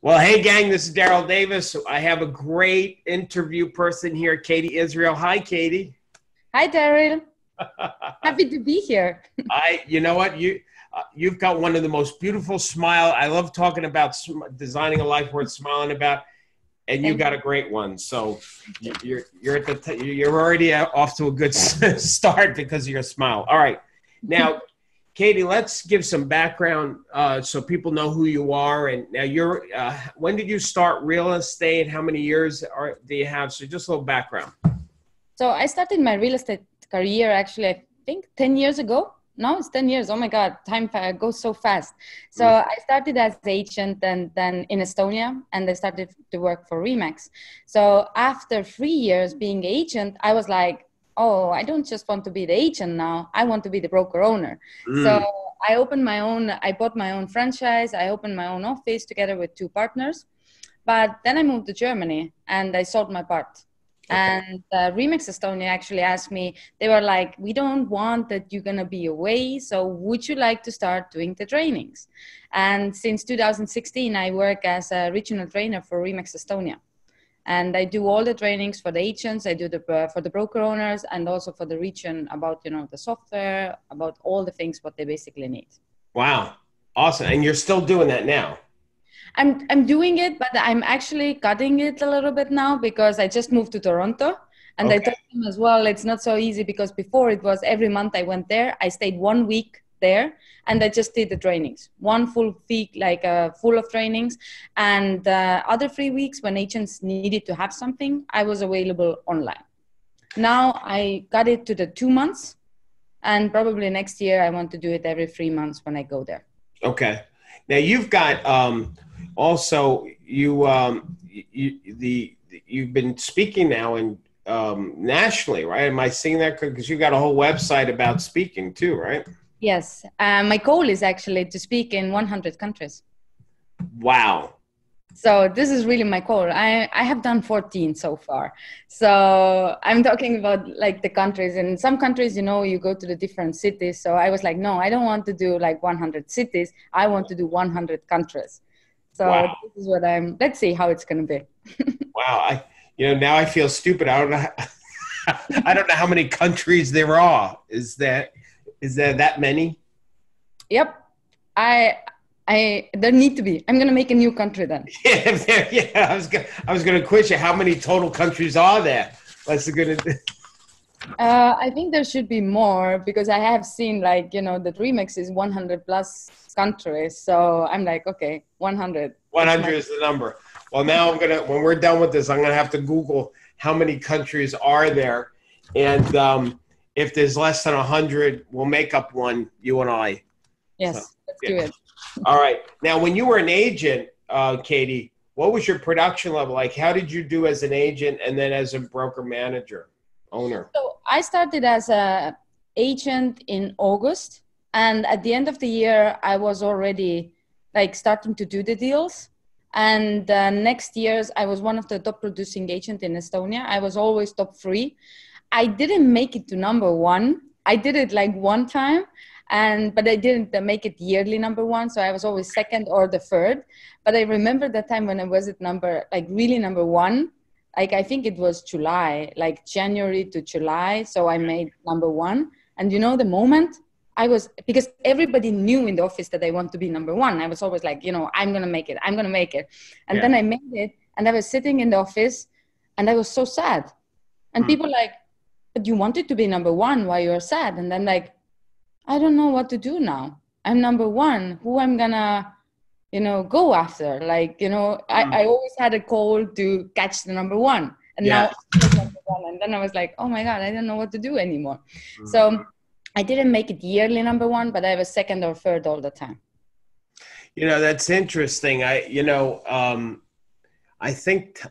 Well, hey, gang, this is Darryl Davis. I have a great interview person here, Kati Israel. Hi, Kati. Hi, Darryl. Happy to be here. You know what? You've got one of the most beautiful smile. I love talking about designing a life worth smiling about, and you got a great one. So you're already off to a good start because of your smile. All right, now, Kati, let's give some background so people know who you are. And now when did you start real estate? How many years do you have? So just a little background. So I started my real estate career actually, I think 10 years ago. No, it's 10 years. Oh my God, time goes so fast. So I started as agent and then in Estonia, and I started to work for Remax. So after 3 years being agent, I was like, oh, I don't just want to be the agent now. I want to be the broker owner. So I bought my own franchise. I opened my own office together with 2 partners. But then I moved to Germany and I sold my part. Okay. And Remax Estonia actually asked me, they were like, we don't want that you're going to be away. So would you like to start doing the trainings? And since 2016, I work as a regional trainer for Remax Estonia. And I do all the trainings for the agents. I do for the broker owners and also for the region about, the software, about all the things, what they basically need. Wow. Awesome. And you're still doing that now? I'm doing it, but I'm actually cutting it a little bit now because I just moved to Toronto. And I told them as well, it's not so easy because before it was every month I went there. I stayed 1 week there and I just did the trainings, 1 full week, full of trainings. And other 3 weeks when agents needed to have something, I was available online. Now I got it to the 2 months, and probably next year I want to do it every 3 months when I go there. Okay. Now you've got also you've been speaking now in nationally, right? Am I seeing that? Because you got a whole website about speaking too, right? Yes. My goal is actually to speak in 100 countries. Wow. So this is really my goal. I have done 14 so far. So I'm talking about like the countries. In some countries, you go to the different cities. So I was like, no, I don't want to do like 100 cities. I want to do 100 countries. So This is what let's see how it's going to be. Wow. Now I feel stupid. I don't know. I don't know how many countries there are. Is there that many? Yep. There need to be. I'm going to make a new country then. Yeah. I was going to quiz you. How many total countries are there? That's a good. I think there should be more because I have seen that Remax is 100 plus countries. So I'm like, okay, 100. 100 is the number. Well, now when we're done with this, I'm going to have to Google how many countries are there. And if there's less than 100, we'll make up one, you and I. Yes, let's do it. All right. Now, when you were an agent, Kati, what was your production level? Like, how did you do as an agent and then as a broker manager, owner? So I started as an agent in August. And at the end of the year, I was already starting to do the deals. And next years, I was one of the top producing agents in Estonia. I was always top 3. I didn't make it to number 1. I did it one time. But I didn't make it yearly number 1. So I was always second or the third. But I remember that time when I was at really number 1, I think it was July, January to July. So I made number 1. And the moment because everybody knew in the office that I want to be number 1. I was always like, I'm going to make it. I'm going to make it. And then I made it. And I was sitting in the office and I was so sad. And people but you wanted to be number 1. Why you're sad? And then I don't know what to do now. I'm number 1. Who I'm gonna, go after? I always had a goal to catch the number 1. And now I'm number 1. And then I was like, oh my God, I don't know what to do anymore. So I didn't make it yearly number 1, but I was second or third all the time. That's interesting. I think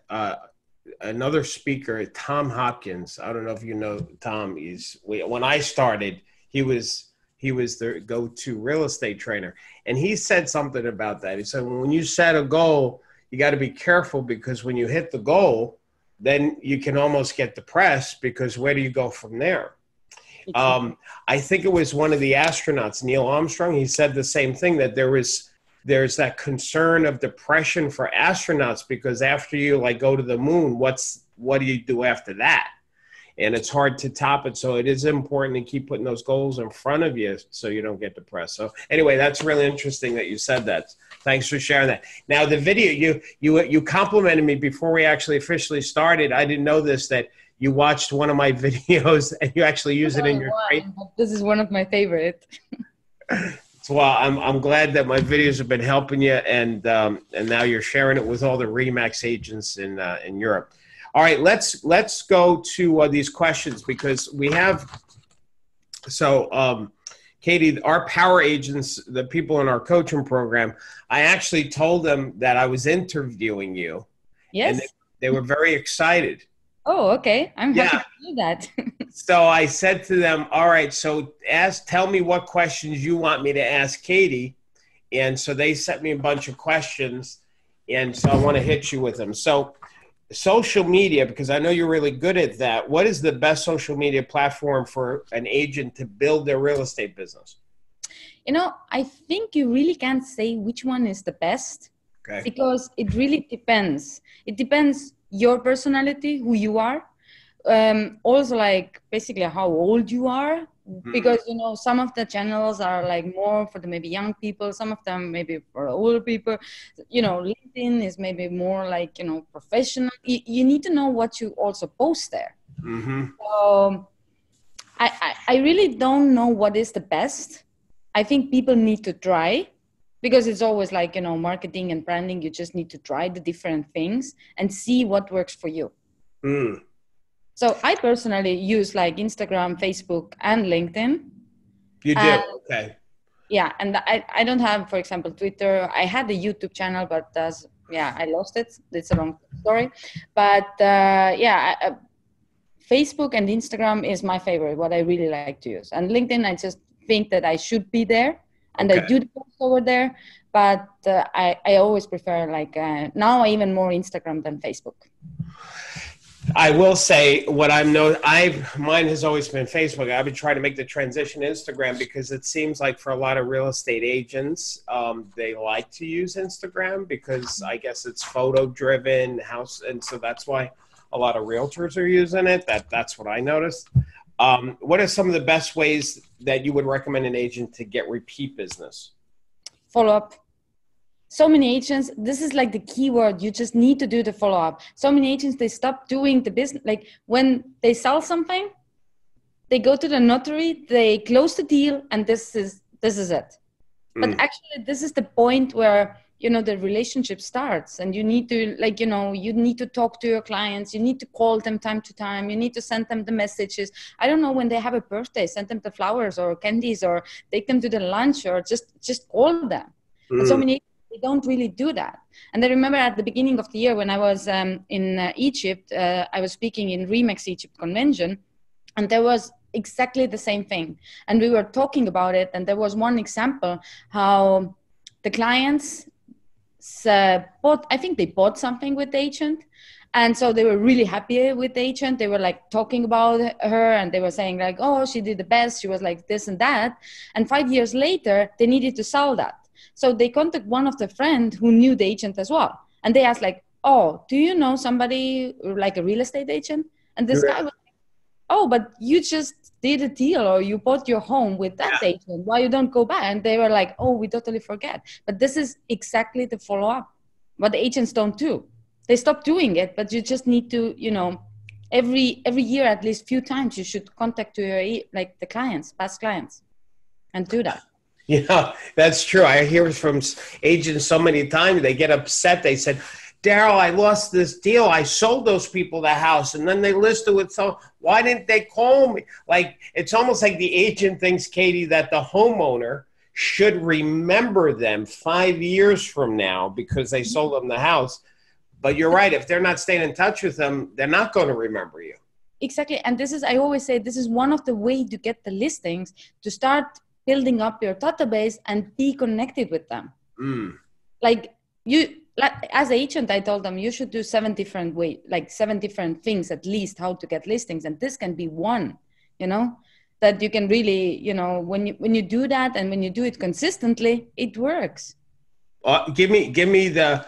another speaker, Tom Hopkins, I don't know if you know Tom, when I started, he was the go-to real estate trainer. And he said something about that. He said, when you set a goal, you got to be careful because when you hit the goal, then you can almost get depressed because where do you go from there? I think it was one of the astronauts, Neil Armstrong. He said the same thing, that there was there's that concern of depression for astronauts, because after you like go to the moon, what do you do after that? And it's hard to top it. So it is important to keep putting those goals in front of you so you don't get depressed. So anyway, that's really interesting that you said that. Thanks for sharing that. Now the video, you complimented me before we actually officially started. I didn't know this, that you watched one of my videos and you actually use it in your training. This is one of my favorite. Well, I'm glad that my videos have been helping you, and now you're sharing it with all the Remax agents in Europe. All right, let's go to these questions, because we have, so Katie, our power agents, the people in our coaching program, I actually told them that I was interviewing you. Yes. And they were very excited. Oh, okay. I'm happy to do that. So I said to them, all right, so tell me what questions you want me to ask Katie. And so they sent me a bunch of questions, and so I want to hit you with them. So social media, because I know you're really good at that. What is the best social media platform for an agent to build their real estate business? You know, I think you really can't say which one is the best, because it really depends. It depends your personality, who you are. Also, like basically how old you are, because you know some of the channels are like more for the maybe young people, some of them maybe for older people. You know, LinkedIn is maybe more like, you know, professional. You need to know what you also post there. So I really don't know what is the best. I think people need to try, because it's always like, you know, marketing and branding. You just need to try the different things and see what works for you. So I personally use like Instagram, Facebook, and LinkedIn. You do? Okay. Yeah. And I don't have, for example, Twitter. I had a YouTube channel, but I lost it. It's a long story. But Facebook and Instagram is my favorite, what I really like to use. And LinkedIn, I just think that I should be there. And I do the post over there. But I always prefer like now even more Instagram than Facebook. I will say what mine has always been Facebook. I've been trying to make the transition to Instagram, because it seems like for a lot of real estate agents, they like to use Instagram because I guess it's photo driven and so that's why a lot of realtors are using it. That's what I noticed. What are some of the best ways that you would recommend an agent to get repeat business? Follow up. So many agents, this is like the key word. You just need to do the follow-up. So many agents, they stop doing the business. Like when they sell something, they go to the notary, they close the deal, and this is it. But actually, this is the point where, you know, the relationship starts, and you need to, like, you know, you need to talk to your clients. You need to call them time to time. You need to send them the messages. I don't know, when they have a birthday, send them the flowers or candies, or take them to the lunch, or just call them. And so many, they don't really do that. And I remember at the beginning of the year when I was in Egypt, I was speaking in Remax Egypt convention, and there was exactly the same thing. And we were talking about it, and there was one example how the clients bought something with the agent. And so they were really happy with the agent. They were like talking about her, and they were saying like, oh, she did the best. She was like this and that. And 5 years later, they needed to sell that. So they contacted one of the friends who knew the agent as well. And they asked like, oh, do you know somebody like a real estate agent? And this guy was like, oh, but you just did a deal, or you bought your home with that agent. Why you don't go back? And they were like, oh, we totally forget. But this is exactly the follow-up, what the agents don't do. They stop doing it, but you just need to, you know, every year, at least few times, you should contact to your, like the clients, past clients, and do that. Yeah, that's true. I hear from agents so many times, they get upset. They said, Darryl, I lost this deal. I sold those people the house, and then they listed with why didn't they call me? Like, it's almost like the agent thinks, Katie, that the homeowner should remember them 5 years from now because they sold them the house. But you're right. If they're not staying in touch with them, they're not going to remember you. Exactly. And this is, I always say, this is one of the ways to get the listings, to start building up your database and be connected with them. Like as an agent, I told them you should do 7 different ways, like 7 different things at least, how to get listings. And this can be one, you know, that you can really, you know, when you do that and when you do it consistently, it works. Give me the,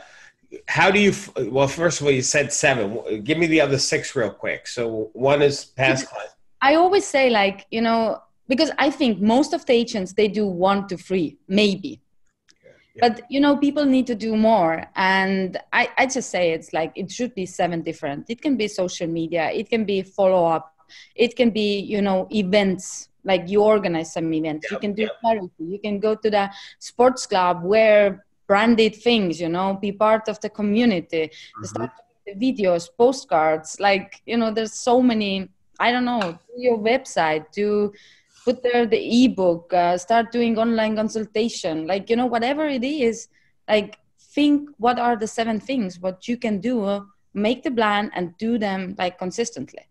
how do you, well, first of all, you said 7. Give me the other 6 real quick. So one is past client. I always say, like, you know, because I think most of the agents, they do 1 to 3, maybe. Yeah. But, you know, people need to do more. And I just say it's like, it should be 7 different. It can be social media. It can be follow-up. It can be, you know, events. Like you organize some events. You can do charity. You can go to the sports club, wear branded things, you know, be part of the community. Start doing the videos, postcards. Like, you know, there's so many, I don't know, do your website, to put there the ebook, start doing online consultation, like, you know, whatever it is, like think what are the 7 things, what you can do, make the plan and do them like consistently.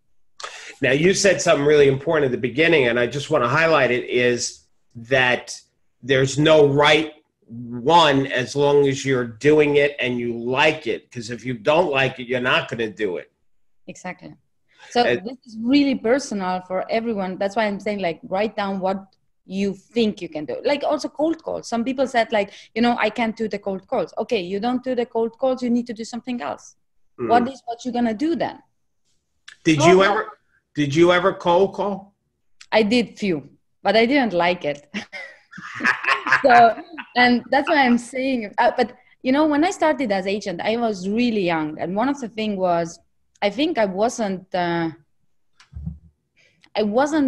Now you said something really important at the beginning, and I just want to highlight it, is that there's no right one as long as you're doing it and you like it, because if you don't like it, you're not going to do it. Exactly. So this is really personal for everyone. That's why I'm saying, like, write down what you think you can do. Like also cold calls. Some people said, like, you know, I can't do the cold calls. Okay, you don't do the cold calls. You need to do something else. What is what you're going to do then? Did you ever cold call? I did few, but I didn't like it. So, and that's why I'm saying, but you know, when I started as agent, I was really young. And one of the things was, I think I wasn't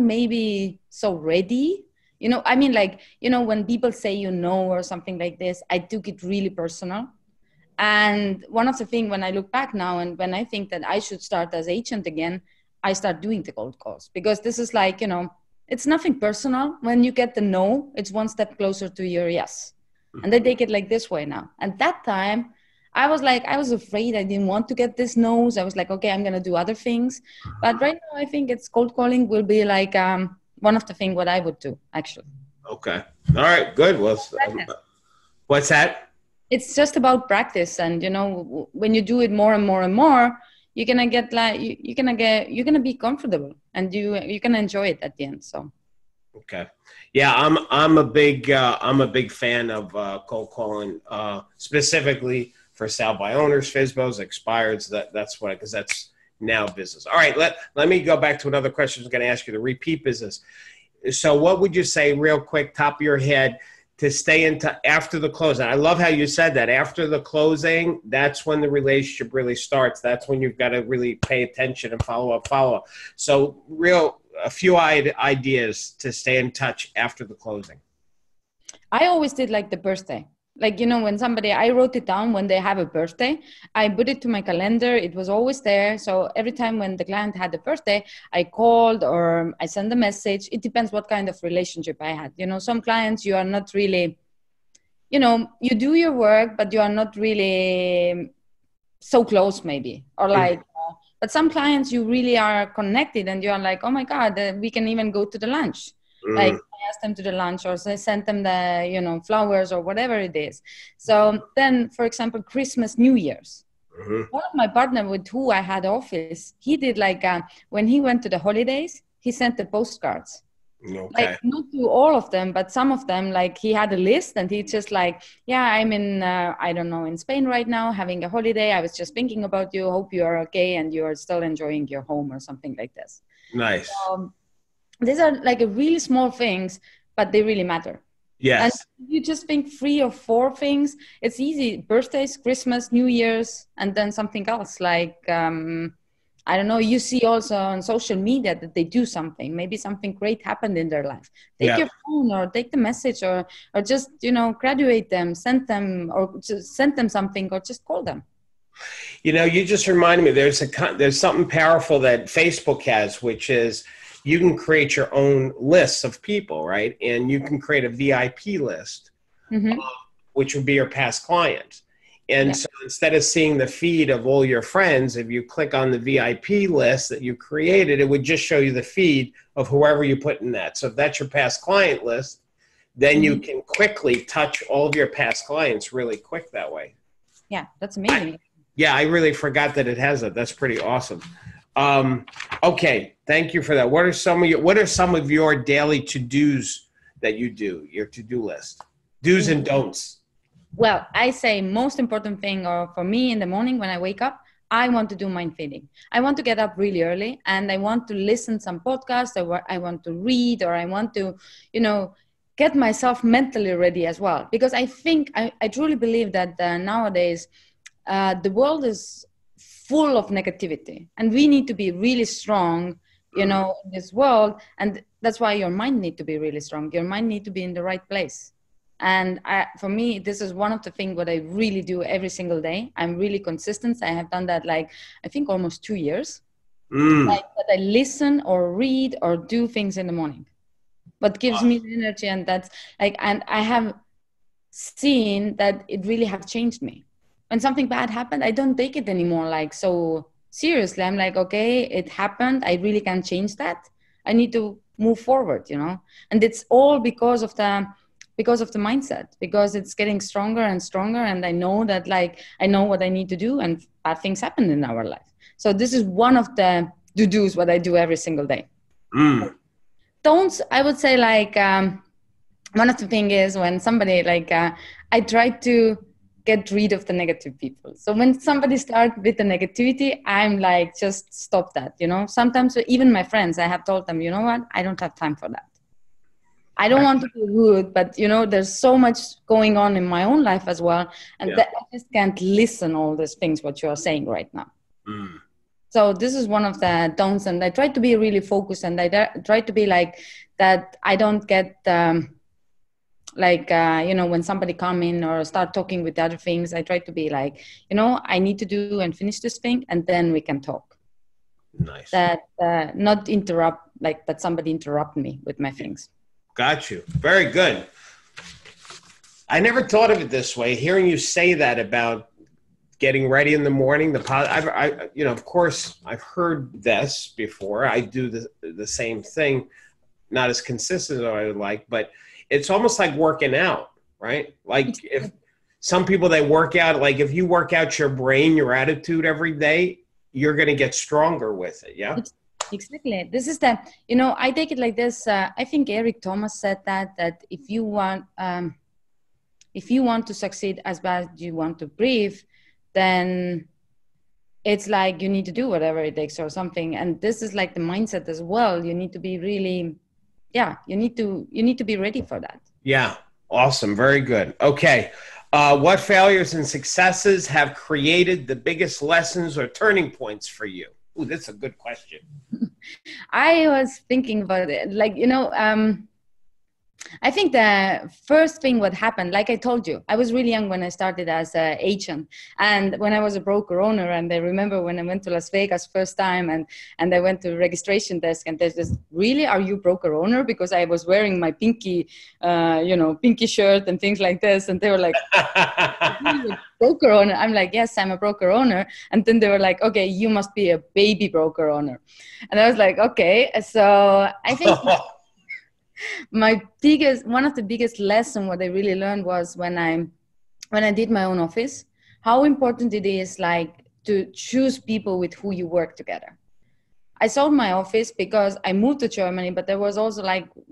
maybe so ready. You know, I mean, like, you know, when people say, you know, or something like this, I took it really personal. And one of the things when I look back now and when I think that I should start as agent again, I start doing the cold calls, because this is like, you know, it's nothing personal. When you get the no, it's one step closer to your yes. And they take it like this way now. And that time I was like, I was afraid. I didn't want to get this no's. I was like, okay, I'm going to do other things. But right now I think it's cold calling will be like one of the things what I would do, actually. Okay. All right, good. Well, what's that? It's just about practice. And, you know, when you do it more and more and more, you're going to get like, you're going to be comfortable and you can enjoy it at the end. So. Okay. Yeah, I'm a big fan of cold calling, specifically for sale by owners, FSBOs, expireds. That's what, because that's now business. All right, let me go back to another question I was going to ask you, the repeat business. So what would you say real quick, top of your head, to stay into after the closing? I love how you said that. After the closing, that's when the relationship really starts. That's when you've got to really pay attention and follow up. So a few ideas to stay in touch after the closing. I always did like the birthday. Like, you know, when I wrote it down when they have a birthday, I put it to my calendar. It was always there. So every time when the client had a birthday, I called or I sent a message. It depends what kind of relationship I had. You know, some clients you are not really, you know, you do your work, but you are not really so close maybe. Or like, but some clients you really are connected and you are like, oh my God, we can even go to the lunch. Like I asked them to the lunch or I sent them the, you know, flowers or whatever it is. So then, for example, Christmas, New Year's. One of my partner with who I had office, he did like, when he went to the holidays, he sent the postcards. Okay. Like not to all of them, but some of them, like he had a list and he just like, yeah, I'm in, I don't know, in Spain right now, having a holiday. I was just thinking about you. Hope you are okay and you are still enjoying your home or something like this. Nice. These are like really small things, but they really matter. Yes. And you just think 3 or 4 things. It's easy. Birthdays, Christmas, New Year's, and then something else. Like, I don't know, you see also on social media that they do something. Maybe something great happened in their life. Take your phone or take the message or just, you know, graduate them, send them or just send them something or just call them. You know, you just reminded me, there's something powerful that Facebook has, which is, you can create your own lists of people, right? And you can create a VIP list, which would be your past clients. And so instead of seeing the feed of all your friends, if you click on the VIP list that you created, it would just show you the feed of whoever you put in that. So if that's your past client list, then you can quickly touch all of your past clients really quick that way. Yeah, that's amazing. I really forgot that it has that. That's pretty awesome. Okay, thank you for that. What are some of your daily to-dos that you do, your to-do list? Do's and don'ts. Well, I say most important thing or for me in the morning when I wake up, I want to do mind feeding. I want to get up really early and I want to listen some podcasts or I want to read or I want to, get myself mentally ready as well. Because I think, I truly believe that nowadays the world is full of negativity and we need to be really strong, in this world. And that's why your mind need to be really strong. Your mind need to be in the right place. And for me, this is one of the things what I really do every single day. I'm really consistent. I have done that I think almost 2 years. That I listen or read or do things in the morning. What gives me the energy, and that's and I have seen that it really have changed me. When something bad happened, I don't take it anymore so seriously. I'm okay, it happened. I really can't change that. I need to move forward, and it's all because of the mindset, because it's getting stronger and stronger. And I know that I know what I need to do and bad things happen in our life. So this is one of the to-dos, what I do every single day. Don't, I would say one of the thing is when somebody I try to get rid of the negative people. So when somebody starts with the negativity, I'm just stop that, Sometimes even my friends, I have told them, you know what, I don't have time for that. I don't want to be rude, but there's so much going on in my own life as well. And that I just can't listen all these things, what you are saying right now. So this is one of the don'ts. And I try to be really focused and I try to be that. I don't get, when somebody come in or start talking with other things, I try to be I need to do and finish this thing and then we can talk. Nice. That not interrupt, that somebody interrupt me with my things. Got you. Very good. I never thought of it this way. Hearing you say that about getting ready in the morning, of course, I've heard this before. I do the same thing, not as consistent as I would like, but it's almost like working out, right? If some people, they work out, if you work out your brain, your attitude every day, you're going to get stronger with it. Yeah. Exactly. This is I take it like this. I think Eric Thomas said that if you want to succeed as bad as you want to breathe, then it's you need to do whatever it takes or something. And this is the mindset as well. You need to be really, you need to be ready for that. Yeah. Awesome. Very good. Okay. What failures and successes have created the biggest lessons or turning points for you? Ooh, that's a good question. I was thinking about it. I think the first thing what happened, like I told you, I was really young when I started as an agent. And when I was a broker owner, and I remember when I went to Las Vegas first time and I went to the registration desk and there's this, really, are you broker owner? Because I was wearing my pinky shirt and things like this. And they were like, broker owner? I'm like, yes, I'm a broker owner. And then they were like, okay, you must be a baby broker owner. And I was like, okay. So I think one of the biggest lesson what I really learned was when I did my own office, how important it is to choose people with who you work together. I sold my office because I moved to Germany, but there was also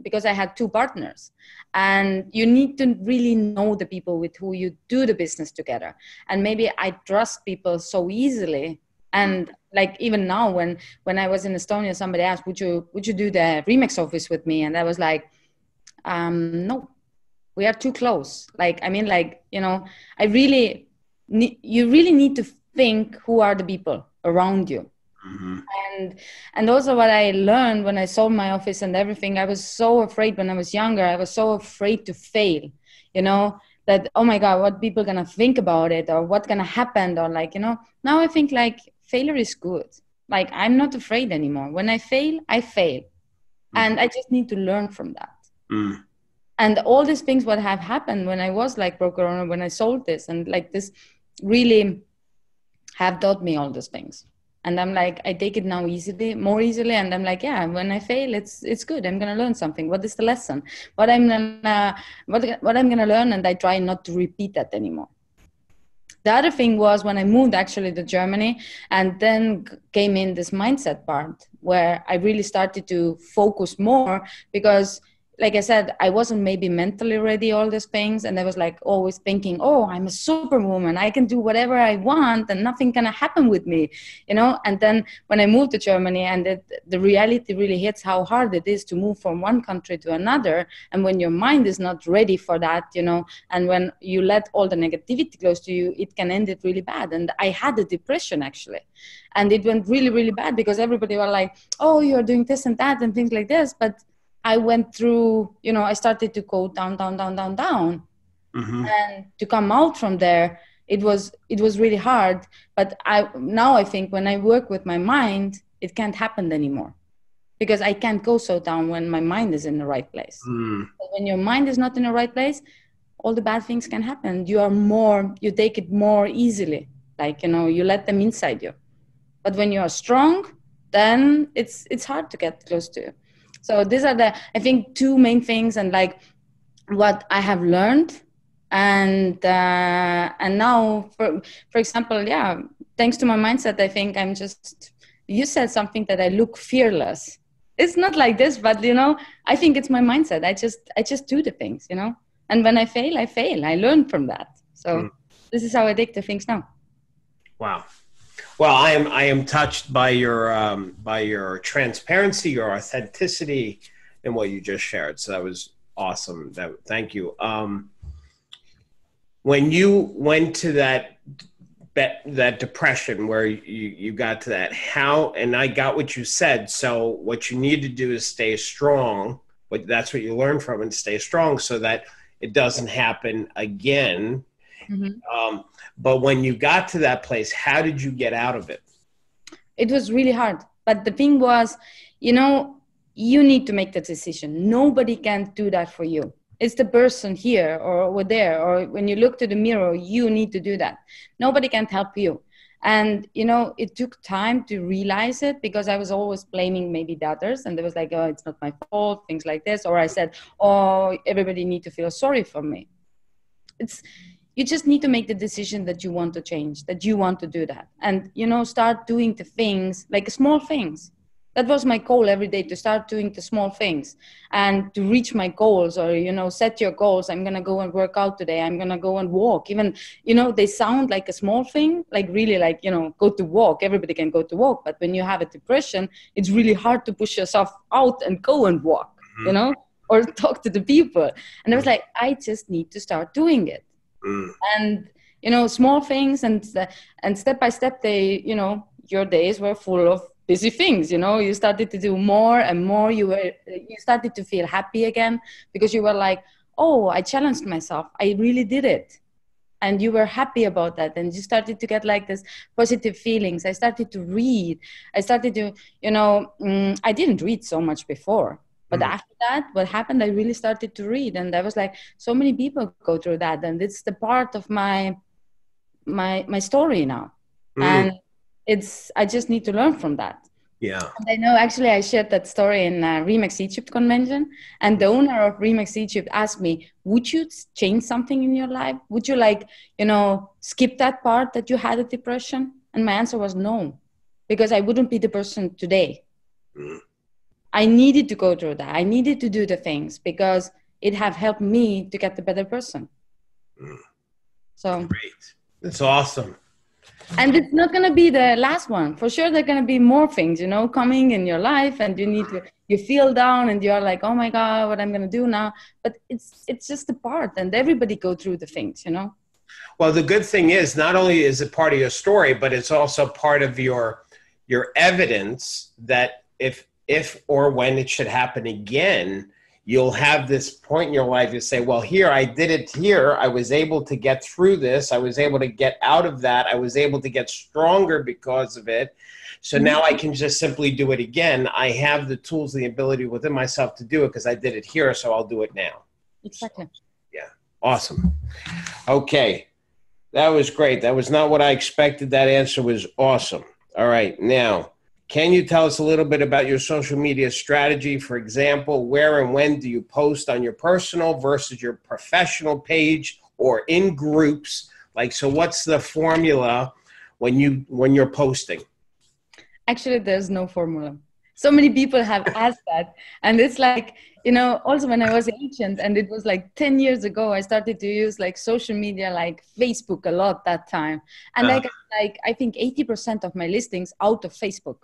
because I had 2 partners, and you need to really know the people with who you do the business together. And maybe I trust people so easily. And even now when I was in Estonia, somebody asked, would you do the Remix office with me? And I was like, no, we are too close. You really need to think who are the people around you. Mm-hmm. And also what I learned when I sold my office and everything, I was so afraid when I was younger. I was so afraid to fail, that, oh my God, what people gonna think about it, or what's gonna happen, or now I think failure is good. I'm not afraid anymore. When I fail, I fail. Mm-hmm. And I just need to learn from that. Mm. And all these things what have happened when I was broker owner, when I sold this, and this really have taught me all these things. And I'm I take it now more easily. And I'm yeah, when I fail, it's good. I'm going to learn something. What is the lesson? What I'm going to learn, and I try not to repeat that anymore. The other thing was when I moved actually to Germany, and then came in this mindset part where I really started to focus more, because like I said, I wasn't maybe mentally ready, all these things. And I was like always thinking, oh, I'm a superwoman. I can do whatever I want and nothing can happen with me, you know? And then when I moved to Germany and the reality really hits how hard it is to move from one country to another. And when your mind is not ready for that, you know, and when you let all the negativity close to you, it can end it really bad. And I had a depression actually. And it went really, really bad because everybody were like, oh, you're doing this and that and things like this. But I went through, you know, I started to go down, down, down, down, down. Mm-hmm. And to come out from there, it was really hard. But now I think when I work with my mind, it can't happen anymore because I can't go so down when my mind is in the right place. But when your mind is not in the right place, all the bad things can happen. You take it more easily. Like, you know, you let them inside you. But when you are strong, then it's hard to get close to you. So these are I think, two main things, and like what I have learned, and now, for example, yeah, thanks to my mindset, I think you said something that I look fearless. It's not like this, but you know, I think it's my mindset. I just do the things, you know, and when I fail, I fail. I learn from that. So this is how I take the things now. Wow. Well, I am touched by your transparency, your authenticity, and what you just shared. So that was awesome. Thank you. When you went to that depression where you got to that, and I got what you said. So what you need to do is stay strong. But that's what you learn from it, stay strong so that it doesn't happen again. Mm-hmm. But when you got to that place, how did you get out of it? It was really hard. But the thing was, you know, you need to make the decision. Nobody can do that for you. It's the person here or over there, or when you look to the mirror, you need to do that. Nobody can help you. And, you know, it took time to realize it because I was always blaming maybe the others. And they was like, oh, it's not my fault, things like this. Or I said, oh, everybody need to feel sorry for me. You just need to make the decision that you want to change, that you want to do that. And, you know, start doing the things, like small things. That was my goal every day, to start doing the small things and to reach my goals, or, you know, set your goals. I'm going to go and work out today. I'm going to go and walk. Even, you know, they sound like a small thing, like really like, you know, go to walk. Everybody can go to walk. But when you have a depression, it's really hard to push yourself out and go and walk, you know, or talk to the people. And I was like, I just need to start doing it. And, you know, small things and step by step, you know, your days were full of busy things, you know, you started to do more and more. You started to feel happy again because you were like, oh, I challenged myself. I really did it. And you were happy about that. And you started to get like this positive feelings. I started to read. I started to, you know, I didn't read so much before. But after that, what happened, I really started to read. And I was like, so many people go through that. And it's the part of my story now. And I just need to learn from that. Yeah. And I know, actually, I shared that story in Remax Egypt convention. And the owner of Remax Egypt asked me, would you change something in your life? Would you like, you know, skip that part that you had a depression? And my answer was no, because I wouldn't be the person today. I needed to go through that. I needed to do the things because it have helped me to get the better person. So great. That's awesome. And it's not going to be the last one. For sure, there are going to be more things, you know, coming in your life, and you feel down and you're like, oh my God, what I'm going to do now. But it's just a part, and everybody go through the things, you know. Well, the good thing is not only is it part of your story, but it's also part of your evidence that if or when it should happen again, you'll have this point in your life you say, well, here, I did it here. I was able to get through this. I was able to get out of that. I was able to get stronger because of it. So now I can just simply do it again. I have the tools, the ability within myself to do it because I did it here, so I'll do it now. Exactly. So, yeah. Awesome. Okay. That was great. That was not what I expected. That answer was awesome. All right. Now, can you tell us a little bit about your social media strategy? For example, where and when do you post on your personal versus your professional page or in groups? Like, so what's the formula when you're posting? Actually, there's no formula. So many people have asked that. And it's like, you know, also when I was an agent, and it was like 10 years ago, I started to use like social media, like Facebook a lot that time. And I got like, I think 80% of my listings out of Facebook.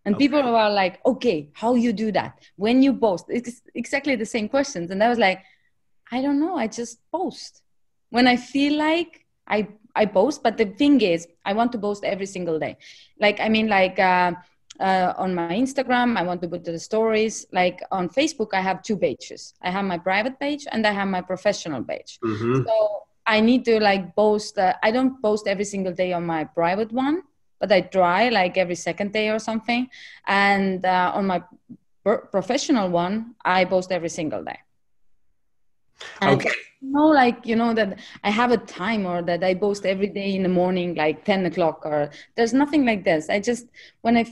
And people were like, okay, how you do that? When you post, it's exactly the same questions. And I was like, I don't know, I just post. When I feel like I post, but the thing is, I want to post every single day. Like, I mean, like on my Instagram, I want to put the stories. Like on Facebook, I have two pages. I have my private page and I have my professional page. Mm-hmm. So I need to like post, I don't post every single day on my private one, but I try like every second day or something. And on my professional one, I post every single day. And Okay. no, like, you know, that I have a time or that I post every day in the morning, like 10 o'clock, or there's nothing like this. I just, my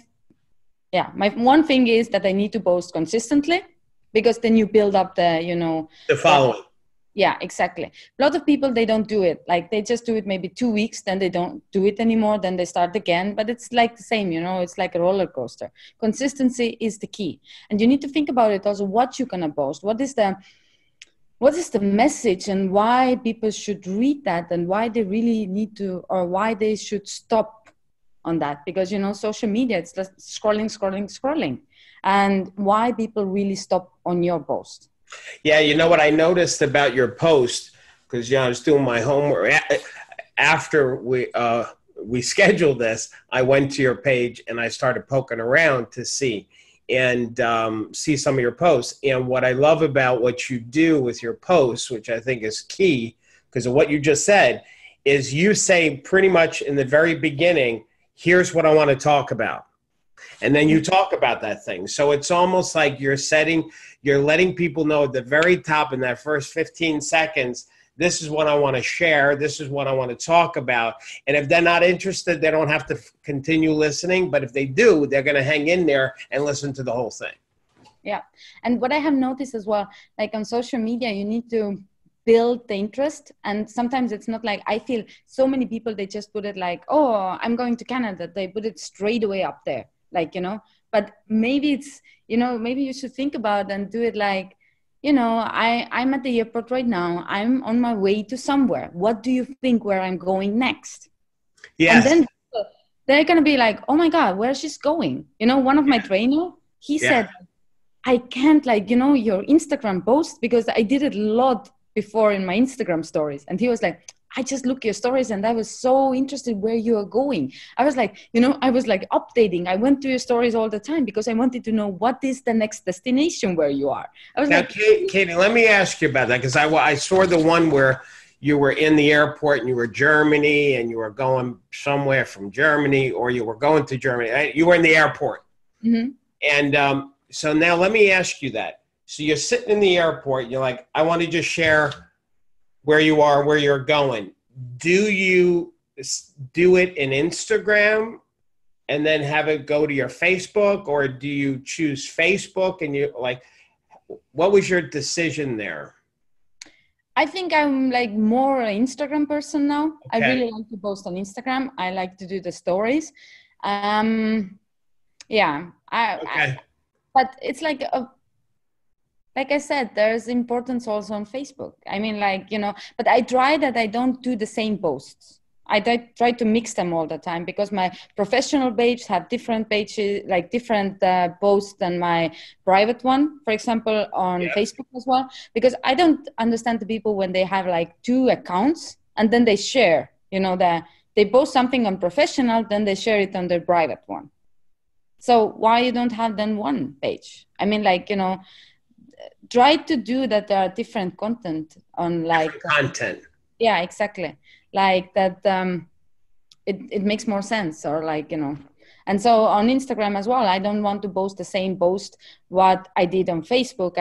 one thing is that I need to post consistently, because then you build up the, you know, The following. Yeah, exactly. A lot of people, they don't do it. Like they just do it maybe 2 weeks, then they don't do it anymore, then they start again. But it's like the same, you know, it's like a roller coaster. Consistency is the key. And you need to think about it also, what you're going to post. What is the message, and why people should read that, and why they really need to, or why they should stop on that. Because, you know, social media, it's just scrolling. And why people really stop on your post. Yeah, you know what I noticed about your post, because, you know, I was doing my homework. After we scheduled this, I went to your page and I started poking around to see some of your posts. And what I love about what you do with your posts, which I think is key because of what you just said, is you say pretty much in the very beginning, here's what I want to talk about. And then you talk about that thing. So it's almost like you're letting people know at the very top in that first 15 seconds, this is what I want to share. This is what I want to talk about. And if they're not interested, they don't have to continue listening. But if they do, they're going to hang in there and listen to the whole thing. Yeah. And what I have noticed as well, like on social media, you need to build the interest. And sometimes it's not like, I feel so many people, they just put it like, oh, I'm going to Canada. They put it straight away up there. Like, you know, but maybe it's, you know, maybe you should think about and do it like, you know, I'm at the airport right now. I'm on my way to somewhere. What do you think where I'm going next? Yes. And then they're going to be like, oh my God, where's she going? You know, one of my trainers, he said, I can't, like, you know, your Instagram post, because I did it a lot before in my Instagram stories. And he was like, I just look your stories and I was so interested where you are going. I was like, you know, I was like updating. I went to your stories all the time because I wanted to know what is the next destination where you are. I was now, like, Katie, let me ask you about that, because I saw the one where you were in the airport and you were Germany and you were going somewhere from Germany, or you were going to Germany. You were in the airport. Mm-hmm. And so now let me ask you that. So you're sitting in the airport. You're like, I want to just share where you are, where you're going. Do you do it in Instagram and then have it go to your Facebook, or do you choose Facebook and you like, what was your decision there? I think I'm like more an Instagram person now. Okay. I really like to post on Instagram. I like to do the stories. But it's like I said, there's importance also on Facebook. I mean, like, you know, but I try that I don't do the same posts. I try to mix them all the time, because my professional page have different pages, like different posts than my private one, for example, on Facebook as well. Because I don't understand the people when they have like 2 accounts and then they share, you know, they post something on professional, then they share it on their private one. So why you don't have then one page? I mean, like, you know, try to do that there are different content on like content. Yeah, exactly. Like that it makes more sense, or like, you know. And so on Instagram as well, I don't want to post the same post what I did on Facebook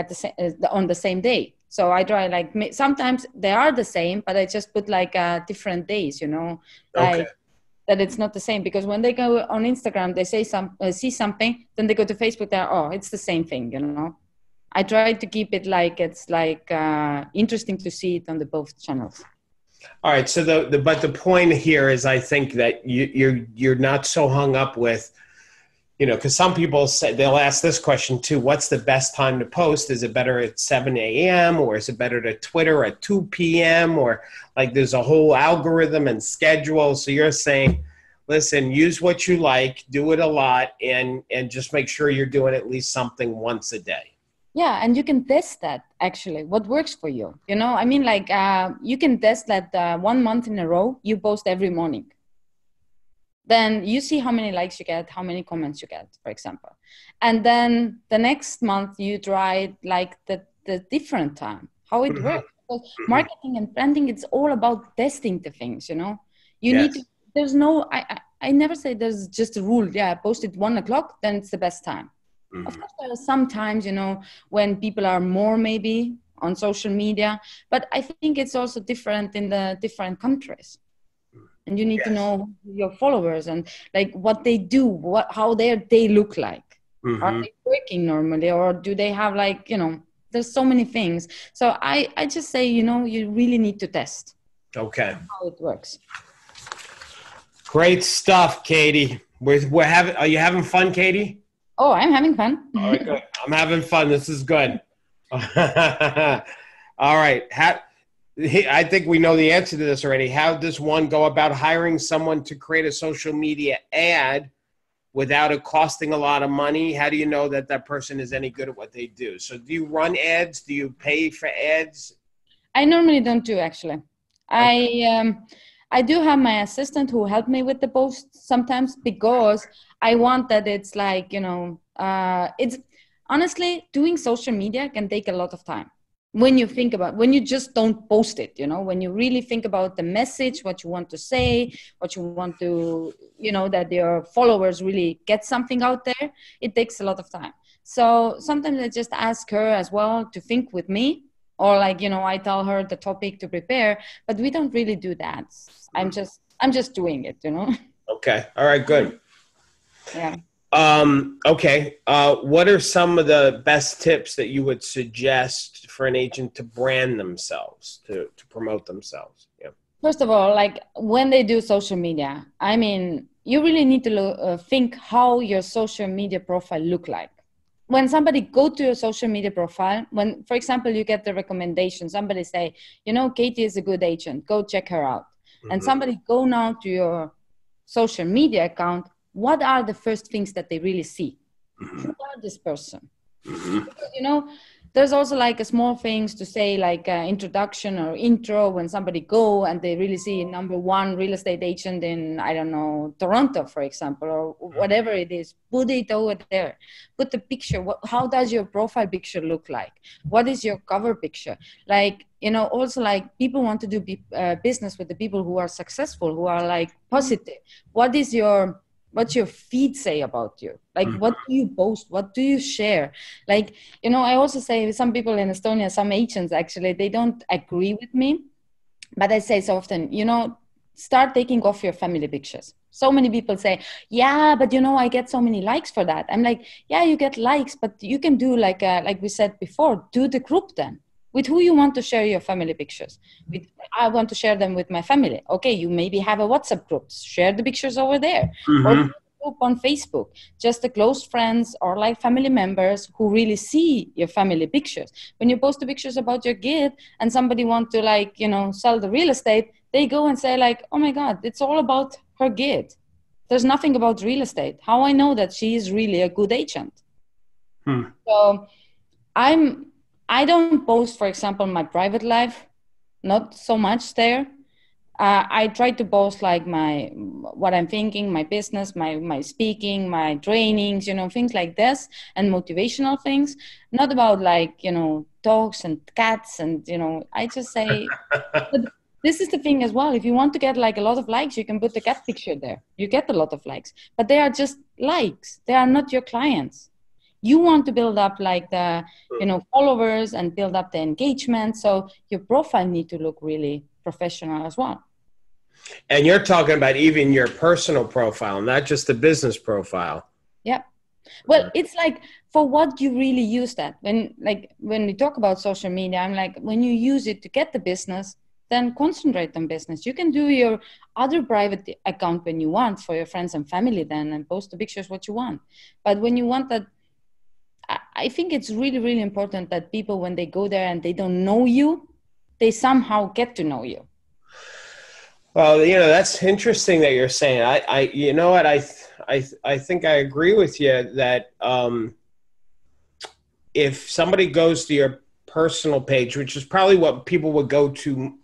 on the same day. So I try, like, sometimes they are the same, but I just put like different days, you know, like that it's not the same. Because when they go on Instagram, they say see something, then they go to Facebook, they're, oh, it's the same thing, you know. I try to keep it like it's like interesting to see it on the both channels. All right. So but the point here is, I think that you're not so hung up with, because some people say, they'll ask this question too: what's the best time to post? Is it better at 7 a.m. or is it better to Twitter at 2 p.m. or like there's a whole algorithm and schedule? So you're saying, listen, use what you like, do it a lot, and just make sure you're doing at least something once a day. Yeah, and you can test that actually, what works for you. I mean, like you can test that 1 month in a row, you post every morning. Then you see how many likes you get, how many comments you get, for example. And then the next month you try like the different time, how it works. Because marketing and branding, it's all about testing the things, You need to, there's no, I never say there's just a rule. Yeah, post it 1 o'clock, then it's the best time. Of course, there are some times, when people are more maybe on social media, but I think it's also different in the different countries. And you need to know your followers and like what they do, how their day look like. Are they working normally, or do they have like, there's so many things. So I just say, you really need to test. Okay. How it works. Great stuff, Katie. Are you having fun, Katie? Oh, I'm having fun. All right, good. I'm having fun. This is good. All right. I think we know the answer to this already. How does one go about hiring someone to create a social media ad without it costing a lot of money? How do you know that that person is any good at what they do? So do you run ads? Do you pay for ads? I normally don't do, actually. Okay. I do have my assistant who helped me with the posts sometimes, because I want that it's like, it's honestly, doing social media can take a lot of time. When you think about, when you just don't post it, when you really think about the message, what you want to say, what you want to, that your followers really get something out there, it takes a lot of time. So sometimes I just ask her as well to think with me, or like, I tell her the topic to prepare, but we don't really do that. I'm just doing it, Okay. All right, good. Yeah. Okay. What are some of the best tips that you would suggest for an agent to brand themselves, to promote themselves? Yeah. First of all, like when they do social media, I mean, you really need to think how your social media profile look like. When somebody go to your social media profile, when, for example, you get the recommendation, somebody say, Katie is a good agent, go check her out. And somebody go now to your social media account, what are the first things that they really see? Who are this person? Because, there's also like a small things to say, like introduction or intro, when somebody go and they really see #1 real estate agent in, I don't know, Toronto, for example, or whatever it is. Put it over there. Put the picture. How does your profile picture look like? What is your cover picture? Like, also like people want to do business with the people who are successful, who are like positive. What's your feed say about you? Like, what do you post? What do you share? Like, I also say some people in Estonia, some agents actually, they don't agree with me, but I say so often, start taking off your family pictures. So many people say, yeah, but I get so many likes for that. I'm like, yeah, you get likes, but you can do like we said before, do the group then. With who you want to share your family pictures. I want to share them with my family. Okay, you maybe have a WhatsApp group. Share the pictures over there. Or a group on Facebook. Just the close friends or like family members who really see your family pictures. When you post the pictures about your kid and somebody want to like, sell the real estate, they go and say like, oh my God, it's all about her kid. There's nothing about real estate. How I know that she is really a good agent? So I don't post, for example, my private life, not so much there. I try to post like what I'm thinking, my business, my speaking, my trainings, things like this, and motivational things. Not about like, dogs and cats and, I just say, but this is the thing as well. If you want to get like a lot of likes, you can put the cat picture there. You get a lot of likes, but they are just likes. They are not your clients. You want to build up like the, followers and build up the engagement. So your profile need to look really professional as well. And you're talking about even your personal profile, not just the business profile. Yeah. Well, it's like for what you really use that. When we talk about social media, I'm like, when you use it to get the business, then concentrate on business. You can do your other private account when you want for your friends and family then, and post the pictures what you want. But when you want that, I think it's really, really important that people, when they go there and they don't know you, they somehow get to know you. Well, that's interesting that you're saying. You know what? I think I agree with you that if somebody goes to your personal page, which is probably what people would go to,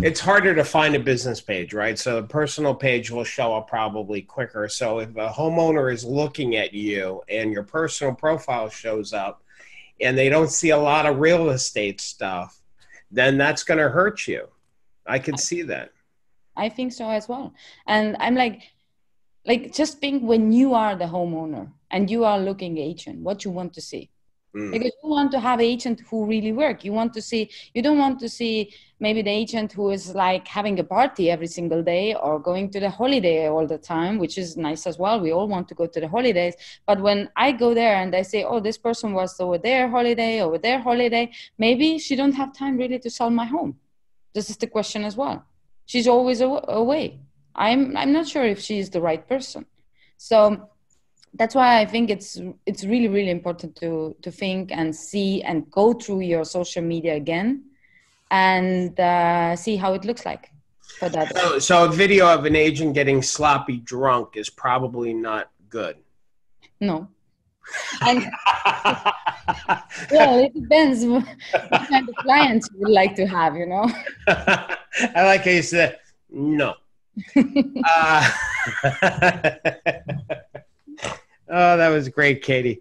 it's harder to find a business page, right? So the personal page will show up probably quicker. So if a homeowner is looking at you and your personal profile shows up and they don't see a lot of real estate stuff, then that's going to hurt you. I can see that. I think so as well. And I'm like, just think when you are the homeowner and you are looking agent, what you want to see. Because you want to have agent who really work. You don't want to see maybe the agent who is like having a party every single day or going to the holiday all the time, which is nice as well. We all want to go to the holidays. But when I go there and I say, oh, this person was over there holiday, maybe she don't have time really to sell my home. This is the question as well. She's always away. I'm not sure if she is the right person. So that's why I think it's really, really important to think and see and go through your social media again and see how it looks like for that. So a video of an agent getting sloppy drunk is probably not good. No. And well, it depends what kind of clients you would like to have, I like how you said no. Oh, that was great, Kati.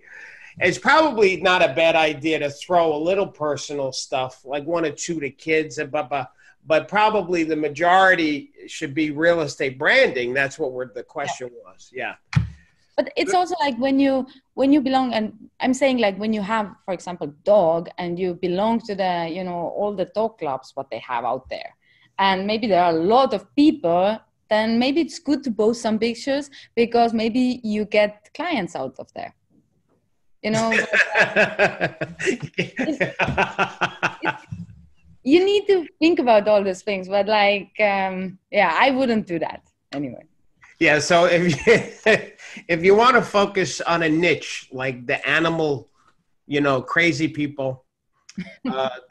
It's probably not a bad idea to throw a little personal stuff, like 1 or 2 to kids, but probably the majority should be real estate branding. That's what the question was. Yeah. But it's also like when you belong, and I'm saying like when you have, for example, dog and you belong to the, all the dog clubs, what they have out there. And maybe there are a lot of people, then maybe it's good to post some pictures because maybe you get clients out of there. You need to think about all these things, but I wouldn't do that anyway. Yeah, so if you want to focus on a niche like the animal, crazy people,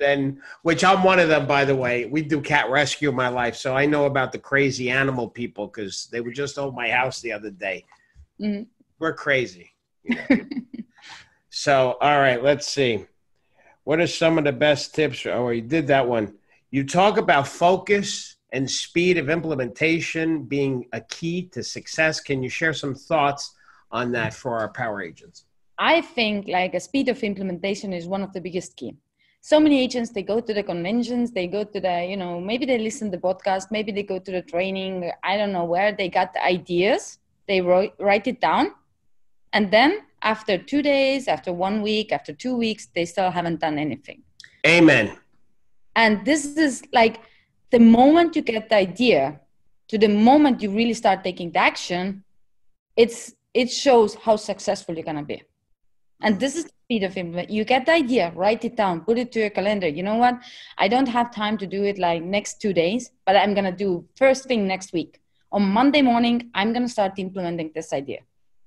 then, which I'm one of them, by the way. We do cat rescue in my life, so I know about the crazy animal people because they were just over my house the other day. Mm-hmm. We're crazy. So, all right, let's see. What are some of the best tips? Oh, you did that one. You talk about focus and speed of implementation being a key to success. Can you share some thoughts on that for our power agents? I think like a speed of implementation is one of the biggest key. So many agents, they go to the conventions, they go to the, maybe they listen to the podcast, maybe they go to the training, I don't know where, they got the ideas, they write it down. And then after 2 days, after 1 week, after 2 weeks, they still haven't done anything. Amen. And this is like the moment you get the idea to the moment you really start taking the action, it shows how successful you're going to be. And this is the speed of implementation. You get the idea, write it down, put it to your calendar. You know what? I don't have time to do it like next 2 days, but I'm going to do first thing next week. On Monday morning, I'm going to start implementing this idea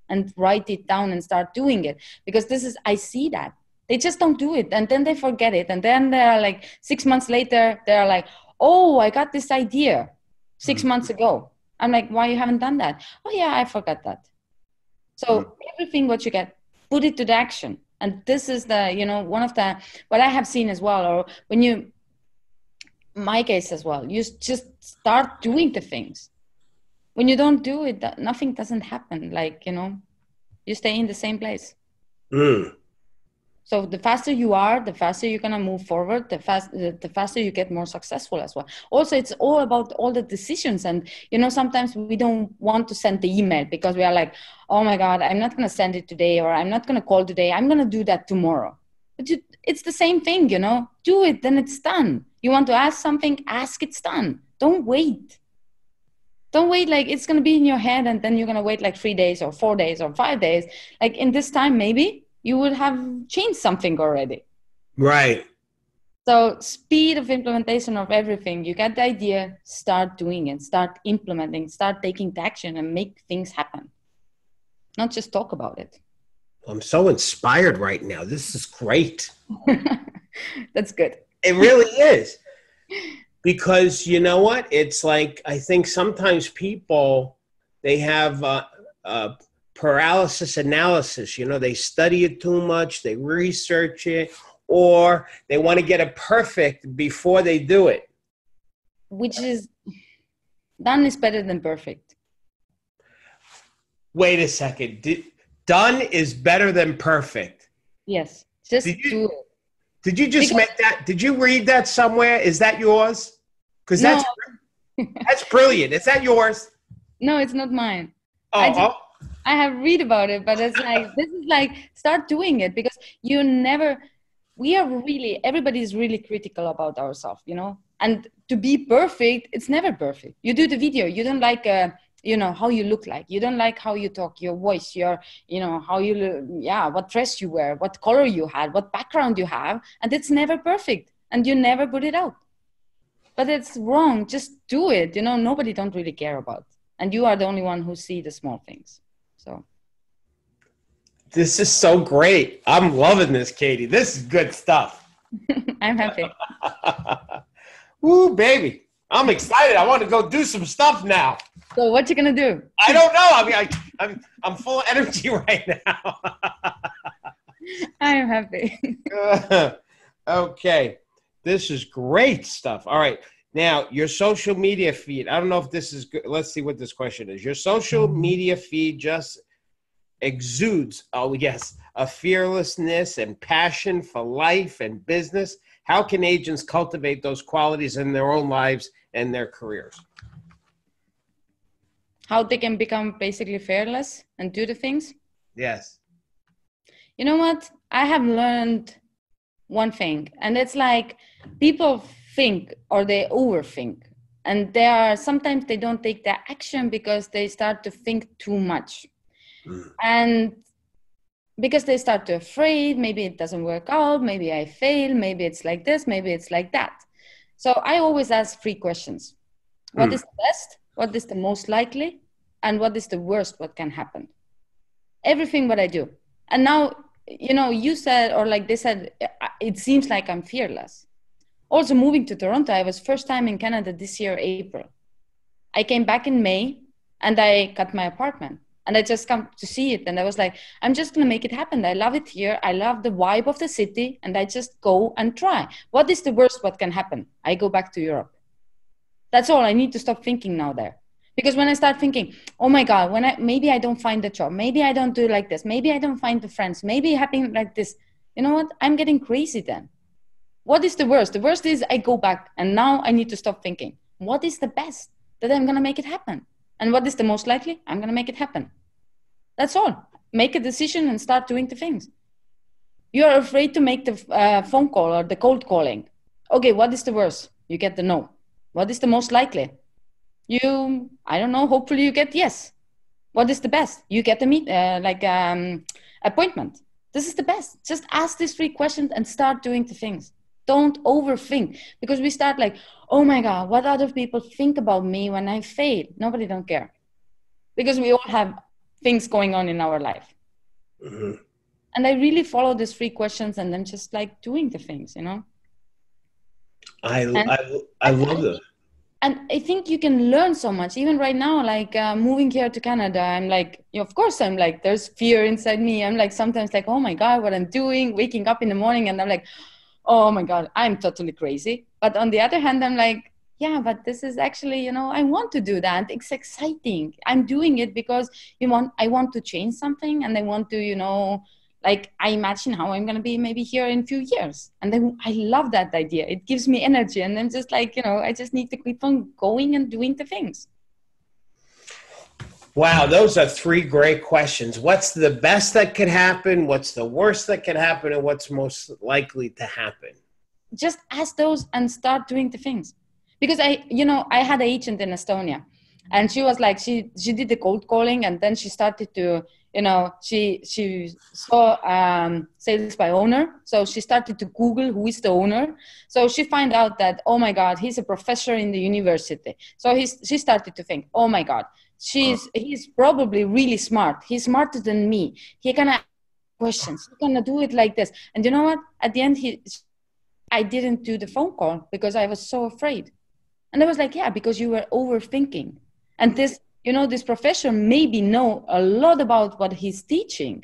and write it down and start doing it. Because I see that. They just don't do it. And then they forget it. And then they're like 6 months later, they're like, oh, I got this idea 6 months ago. I'm like, why you haven't done that? Oh yeah, I forgot that. So everything what you get, put it to the action. And this is one of the, what I have seen as well, or my case as well, you just start doing the things. When you don't do it, nothing doesn't happen. You stay in the same place. So the faster you are, the faster you're going to move forward, the faster you get more successful as well. Also, it's all about all the decisions. And, sometimes we don't want to send the email because we are like, oh my God, I'm not going to send it today, or I'm not going to call today. I'm going to do that tomorrow. But it's the same thing, do it, then it's done. You want to ask something, ask, it's done. Don't wait. Don't wait like it's going to be in your head and then you're going to wait like 3 days or 4 days or 5 days. Like in this time, maybe you would have changed something already. Right. So speed of implementation of everything. You get the idea, start doing it, start implementing, start taking the action and make things happen. Not just talk about it. I'm so inspired right now. This is great. That's good. It really is. Because you know what? It's like, I think sometimes people, they have paralysis analysis. You know, they study it too much, they research it, or they want to get it perfect before they do it. Which is, done is better than perfect. Wait a second. Done is better than perfect. Yes, just do it. Did you just make that? Did you read that somewhere? Is that yours? Because that's brilliant. Is that yours? No, it's not mine. I have read about it, but it's like, this is like, start doing it, because everybody's really critical about ourselves, you know, and to be perfect, it's never perfect. You do the video, you don't like, how you look like, you don't like how you talk, your voice, how you look, what dress you wear, what color you had, what background you have, and it's never perfect, and you never put it out. But it's wrong. Just do it. Nobody don't really care about, and you are the only one who see the small things. So this is so great. I'm loving this, Katie. This is good stuff. I'm happy. Woo, baby. I'm excited. I want to go do some stuff now. So what you gonna do? I don't know. I mean, I'm full of energy right now. I am happy. Okay. This is great stuff. All right. Now, your social media feed. I don't know if this is good. Let's see what this question is. Your social media feed just exudes, a fearlessness and passion for life and business. How can agents cultivate those qualities in their own lives and their careers? How they can become basically fearless and do the things? Yes. You know what? I have learned one thing, and it's like, people think or they overthink, and sometimes they don't take the action because they start to think too much. And because they start to afraid, maybe it doesn't work out, maybe I fail, maybe it's like this, maybe it's like that. So I always ask 3 questions. What is the best? What is the most likely? And what is the worst what can happen? Everything what I do. And now, you said, or like they said, it seems like I'm fearless. Also moving to Toronto, I was first time in Canada this year, April. I came back in May and I got my apartment. And I just come to see it. And I was like, I'm just going to make it happen. I love it here. I love the vibe of the city. And I just go and try. What is the worst what can happen? I go back to Europe. That's all. I need to stop thinking now there. Because when I start thinking, oh my God, maybe I don't find the job. Maybe I don't do like this. Maybe I don't find the friends. Maybe it happened like this. You know what? I'm getting crazy then. What is the worst? The worst is I go back. And now I need to stop thinking. What is the best? That I'm going to make it happen. And what is the most likely? I'm going to make it happen. That's all. Make a decision and start doing the things. You're afraid to make the phone call or the cold calling. Okay, what is the worst? You get the no. What is the most likely? I don't know, hopefully you get yes. What is the best? You get the appointment. This is the best. Just ask these 3 questions and start doing the things. Don't overthink, because we start like, oh my God, what other people think about me when I fail? Nobody don't care, because we all have things going on in our life. Mm-hmm. And I really follow these 3 questions and then just like doing the things, I love that. And I think you can learn so much. Even right now, like moving here to Canada, I'm like, of course, I'm like, there's fear inside me. I'm like, sometimes like, oh my God, what I'm doing, waking up in the morning. And I'm like, oh my God, I'm totally crazy. But on the other hand, I'm like, yeah, but this is actually, I want to do that. It's exciting. I'm doing it because I want to change something, and I want to, I imagine how I'm going to be maybe here in a few years. And then I love that idea. It gives me energy. And I'm just like, I just need to keep on going and doing the things. Wow, those are 3 great questions. What's the best that could happen? What's the worst that could happen? And what's most likely to happen? Just ask those and start doing the things. Because I had an agent in Estonia, and she was like, she did the cold calling, and then she started to, she saw sales by owner. So she started to Google who is the owner. So she found out that, oh my God, he's a professor in the university. So she started to think, oh my God, he's probably really smart. He's smarter than me. He can ask questions. He can do it like this. And you know what? At the end, I didn't do the phone call because I was so afraid. And I was like, yeah, because you were overthinking. And this professor maybe know a lot about what he's teaching,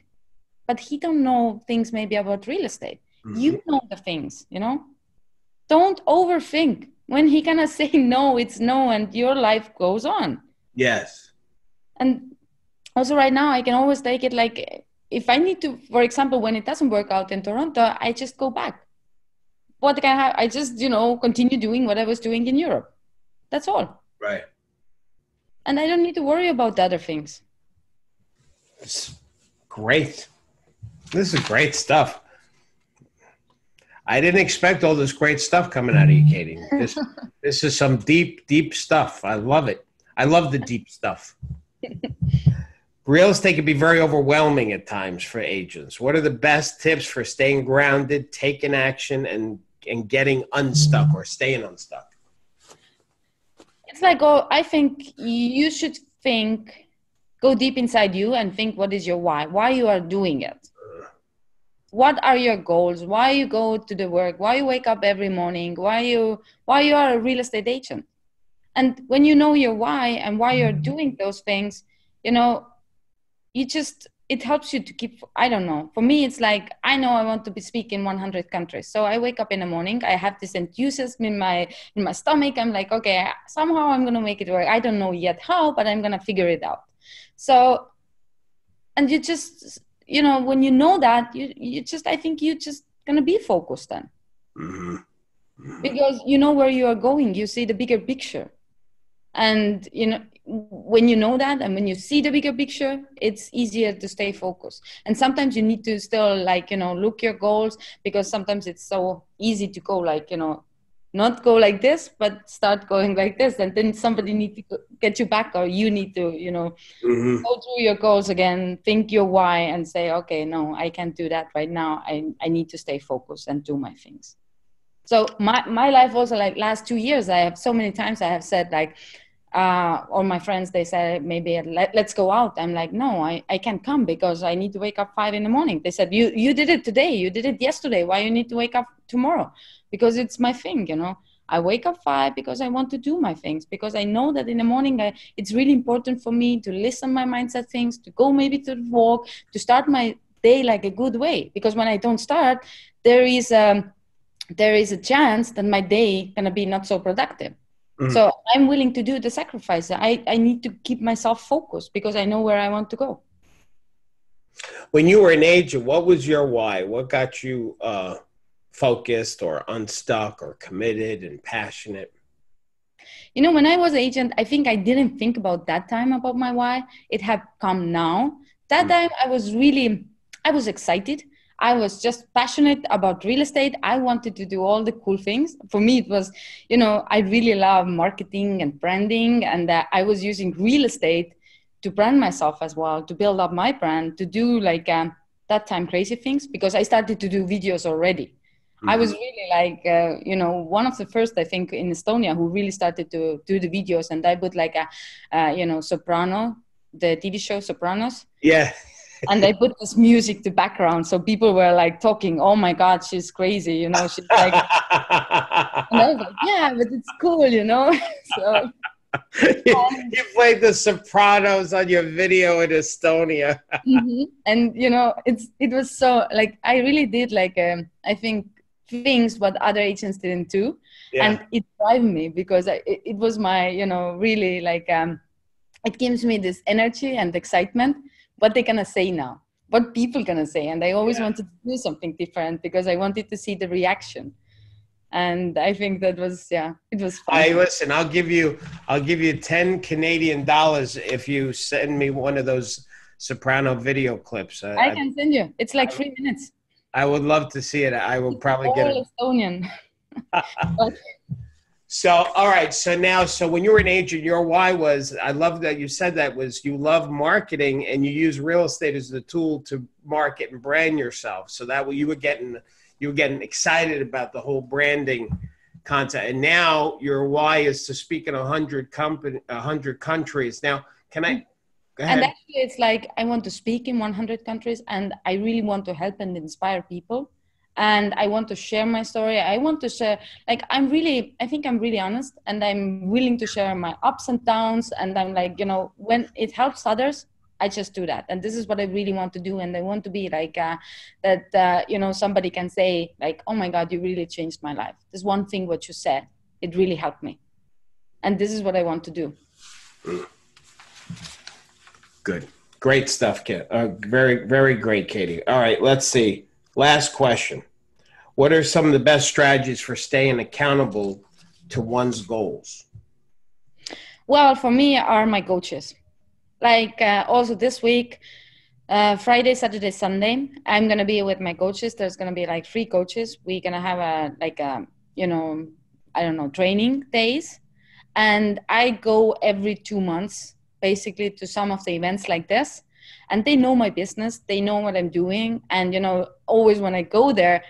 but he don't know things maybe about real estate. Mm-hmm. You know the things, Don't overthink. When he gonna say no, it's no, and your life goes on. Yes. And also right now, I can always take it like, if I need to, for example, when it doesn't work out in Toronto, I just go back. What can I have? I just, continue doing what I was doing in Europe. That's all. Right. And I don't need to worry about the other things. It's great. This is great stuff. I didn't expect all this great stuff coming out of you, Katie. This is some deep, deep stuff. I love it. I love the deep stuff. Real estate can be very overwhelming at times for agents. What are the best tips for staying grounded, taking action, and getting unstuck or staying unstuck? It's like, I think you should go deep inside you and think, what is your why you are doing it? What are your goals? Why you go to the work? Why you wake up every morning? Why you are a real estate agent? And when you know your why and why you're doing those things, it helps you to keep, I don't know. For me, it's like, I know I want to speak in 100 countries. So I wake up in the morning, I have this enthusiasm in my stomach. I'm like, okay, somehow I'm going to make it work. I don't know yet how, but I'm going to figure it out. So, and you just, when you know that, I think you're just going to be focused then. Mm-hmm. Mm-hmm. Because you know where you are going. You see the bigger picture. And, when you know that and when you see the bigger picture, it's easier to stay focused. And sometimes you need to still look your goals, because sometimes it's so easy to go not go like this, but start going like this. And then somebody needs to get you back, or you need to, mm-hmm. go through your goals again, think your why and say, okay, no, I can't do that right now. I need to stay focused and do my things. So my life also, last 2 years, I have so many times I have said all my friends, they said, maybe let's go out. I'm like, no, I can't come because I need to wake up 5 a.m. They said, you did it today. You did it yesterday. Why you need to wake up tomorrow? Because it's my thing, I wake up 5 because I want to do my things, because I know that in the morning, it's really important for me to listen my mindset things, to go maybe to walk, to start my day like a good way. Because when I don't start, there is a chance that my day gonna be not so productive. Mm-hmm. So I'm willing to do the sacrifice. I need to keep myself focused because I know where I want to go. When you were an agent, what was your why? What got you focused or unstuck or committed and passionate? When I was agent, I think I didn't think about that time about my why. It had come now. That time I was excited. I was just passionate about real estate. I wanted to do all the cool things. For me, it was, I really love marketing and branding. And I was using real estate to brand myself as well, to build up my brand, to do that time crazy things, because I started to do videos already. Mm-hmm. I was really one of the first, I think, in Estonia who really started to do the videos. And I put Soprano, the TV show Sopranos. Yeah. And I put this music to background. So people were talking, oh my God, she's crazy. She's like, and I was like, yeah, but it's cool, So you played the Sopranos on your video in Estonia. Mm-hmm. And, it was so I really did I think things what other agents didn't do. Yeah. And it drove me because it was my, really it gives me this energy and excitement. What they're going to say now, what people going to say. And I always wanted to do something different because I wanted to see the reaction. And I think that was, it was fun. Hey, listen, I'll give you 10 Canadian dollars if you send me one of those Soprano video clips. I can send you. It's 3 minutes. I would love to see it. I will probably get it. Estonian. So, all right. So now, so when you were an agent, your why was, I love that you said that, was you love marketing and you use real estate as the tool to market and brand yourself. So that way you were getting excited about the whole branding content. And now your why is to speak in 100 countries. Now, can I go ahead? And actually it's like, I want to speak in 100 countries and I really want to help and inspire people. And I want to share my story. I want to share, like, I think I'm really honest and I'm willing to share my ups and downs. And I'm like, you know, when it helps others, I just do that. And this is what I really want to do. And I want to be like you know, somebody can say like, oh my God, you really changed my life. This one thing, what you said, it really helped me. And this is what I want to do. Good. Great stuff, Kit. Very, very great, Katie. All right, let's see. Last question. What are some of the best strategies for staying accountable to one's goals? Well, for me are my coaches. Like also this week, Friday, Saturday, Sunday, I'm going to be with my coaches. There's going to be like 3 coaches. We're going to have you know, I don't know, training days. And I go every 2 months, basically, to some of the events like this. And they know my business. They know what I'm doing. And, you know, always when I go there,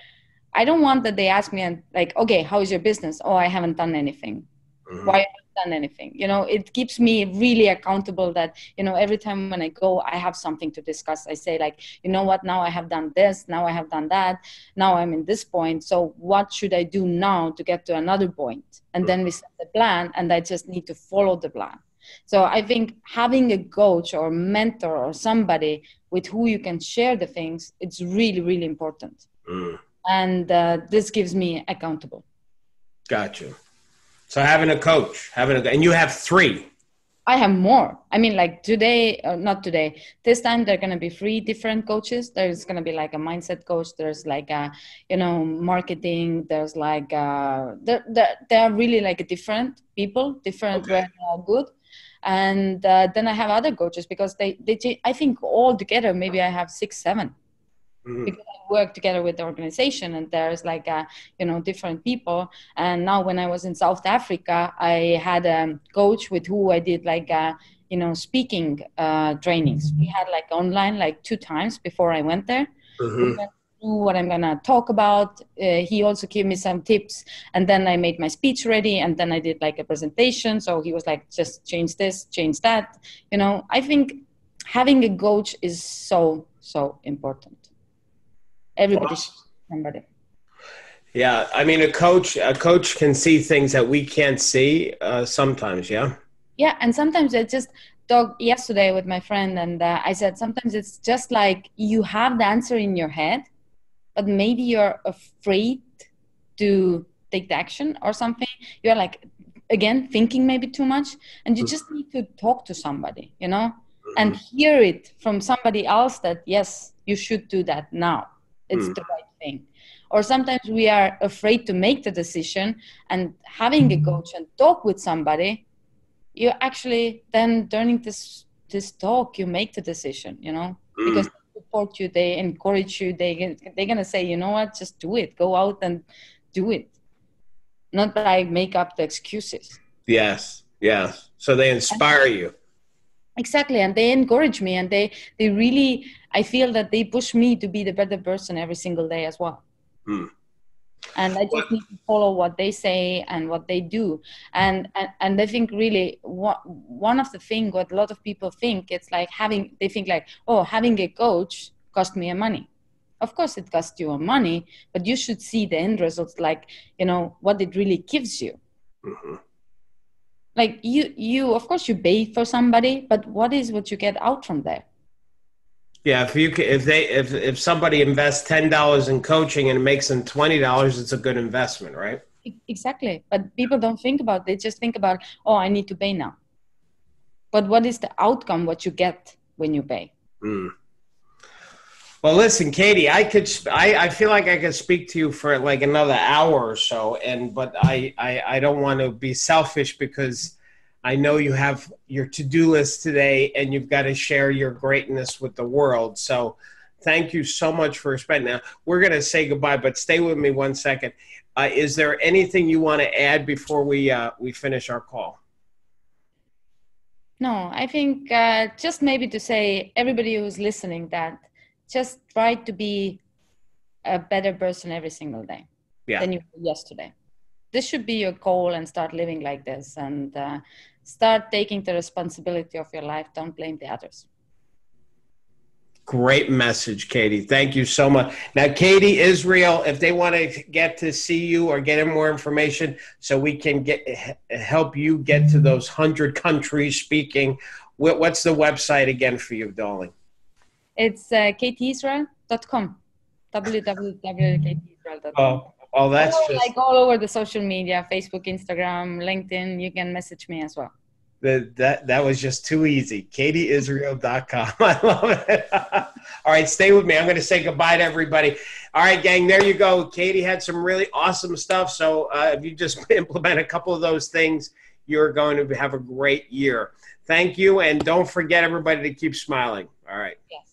I don't want that they ask me and like, okay, how is your business? Oh, I haven't done anything. Mm-hmm. Why haven't I done anything? You know, it keeps me really accountable that, you know, every time when I go, I have something to discuss. I say like, you know what, now I have done this, now I have done that, now I'm in this point. So what should I do now to get to another point? And then we set the plan and I just need to follow the plan. So I think having a coach or mentor or somebody with who you can share the things, it's really, really important. And this gives me accountable. Gotcha. So having a coach, and you have 3. I have more. I mean, like today, not today, this time there are going to be 3 different coaches. There's going to be like a mindset coach. There's like a, you know, marketing. There's like, they are really like different people, different, okay. Very good. And then I have other coaches because they I think all together, maybe I have 6, 7. Mm-hmm. Because I work together with the organization and there's like, you know, different people. And now when I was in South Africa, I had a coach with who I did like, you know, speaking trainings. We had like online, like 2 times before I went there. Mm-hmm. We went through what I'm going to talk about. He also gave me some tips and then I made my speech ready and then I did like a presentation. So he was like, just change this, change that. You know, I think having a coach is so, so important. Everybody, somebody. Yeah, I mean, a coach can see things that we can't see sometimes. Yeah. Yeah, and sometimes I just talked yesterday with my friend, and I said sometimes it's just like you have the answer in your head, but maybe you're afraid to take the action or something. You're like, again, thinking maybe too much, and you just need to talk to somebody, you know, and hear it from somebody else that yes, you should do that now. It's the right thing. Or sometimes we are afraid to make the decision, and having a coach and talk with somebody, you actually then during this talk, you make the decision, you know, because they support you, they encourage you, they're going to say, you know what, just do it, go out and do it. Not like make up the excuses. Yes. Yes. So they inspire you. Exactly. And they encourage me and they really, I feel that they push me to be the better person every single day as well. And I just need to follow what they say and what they do. And I think really one of the things what a lot of people think, it's like they think like, oh, having a coach cost me money. Of course it costs you money, but you should see the end results, like, you know, what it really gives you. Mm-hmm. Like you, of course you pay for somebody, but what you get out from there? Yeah, if somebody invests $10 in coaching and it makes them $20, it's a good investment, right? Exactly. But people don't think about it. They just think about, oh, I need to pay now. But what is the outcome, what you get when you pay? Well, listen, Katie, I feel like I could speak to you for like another hour or so, but I don't want to be selfish because I know you have your to-do list today and you've got to share your greatness with the world. So thank you so much for spending. Now, we're going to say goodbye, but stay with me 1 second. Is there anything you want to add before we finish our call? No, I think just maybe to say everybody who's listening that just try to be a better person every single day than you were yesterday. This should be your goal, and start living like this, and start taking the responsibility of your life. Don't blame the others. Great message, Kati. Thank you so much. Now, Kati, Israel, if they want to get to see you or get more information so we can help you get to those 100 countries speaking, what's the website again for you, darling? It's katiisrael.com. www.katiisrael.com. Oh, that's like all over the social media, Facebook, Instagram, LinkedIn. You can message me as well. That was just too easy. KatiIsrael.com. I love it. All right, stay with me. I'm going to say goodbye to everybody. All right, gang, there you go. Kati had some really awesome stuff. So if you just implement a couple of those things, you're going to have a great year. Thank you. And don't forget, everybody, to keep smiling. All right. Yes.